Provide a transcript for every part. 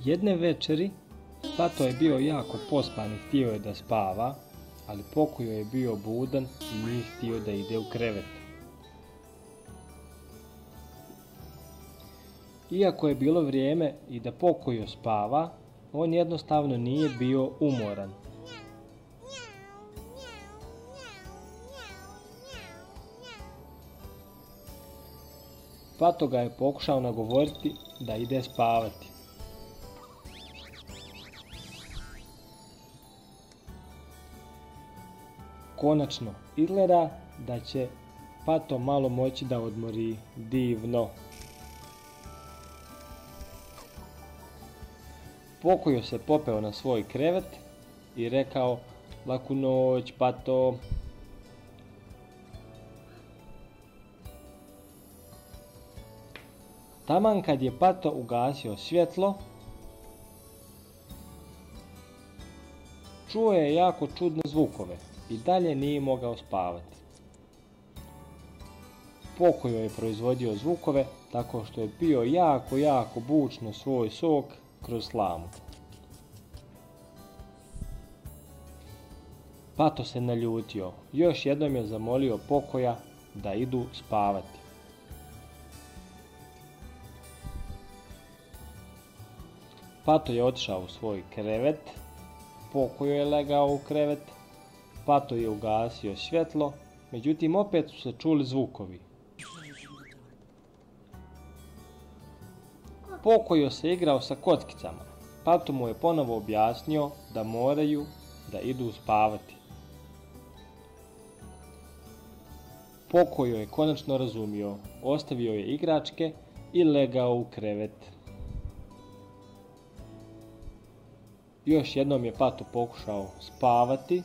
Jedne večeri Pato je bio jako pospan i htio je da spava, ali Pokojo je bio budan i nije htio da ide u krevet. Iako je bilo vrijeme i da Pokojo spava, on jednostavno nije bio umoran. Pato ga je pokušao nagovoriti da ide spavati. Konačno, izgleda da će Pato malo moći da odmori. Divno. Pokojo se popeo na svoj krevet i rekao: laku noć, Pato. Taman kad je Pato ugasio svjetlo, čuo je jako čudne zvukove i dalje nije mogao spavati. Pokojo je proizvodio zvukove tako što je pio jako bučno svoj sok kroz slamu. Pato se naljutio, još jednom je zamolio Pokoja da idu spavati. Pato je otišao u svoj krevet, Pokojo je legao u krevet, Pato je ugasio svjetlo, međutim opet su se čuli zvukovi. Pokojo se igrao sa kockicama, Pato mu je ponovo objasnio da moraju da idu spavati. Pokojo je konačno razumio, ostavio je igračke i legao u krevet. Još jednom je Pato pokušao spavati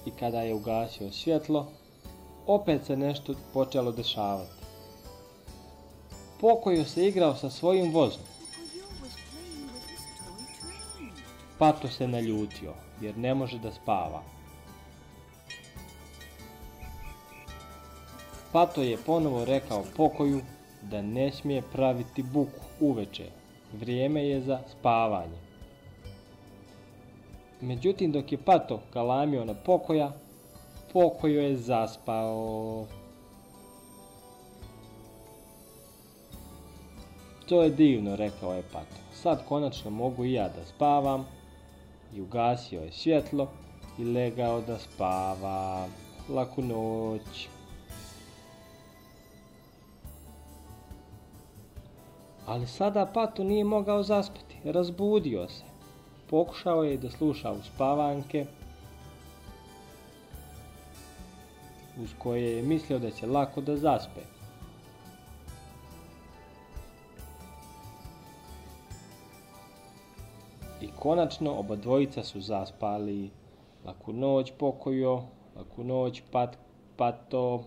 i kada je ugasio svjetlo, opet se nešto počelo dešavati. Pokojo se igrao sa svojim vozom. Pato se naljutio jer ne može da spava. Pato je ponovo rekao Pokoju da ne smije praviti buku uveče. Vrijeme je za spavanje. Međutim, dok je Pato galamio na Pokoja, Pokojo je zaspao. To je divno, rekao je Pato. Sad konačno mogu i ja da spavam. I ugasio je svjetlo i legao da spava. Laku noć. Ali sada Pato nije mogao zaspati, razbudio se. Pokušao je da sluša uspavanke, uz koje je mislio da će lako da zaspe. I konačno oba dvojica su zaspali. Laku noć, Pokojo, laku noć, Pato.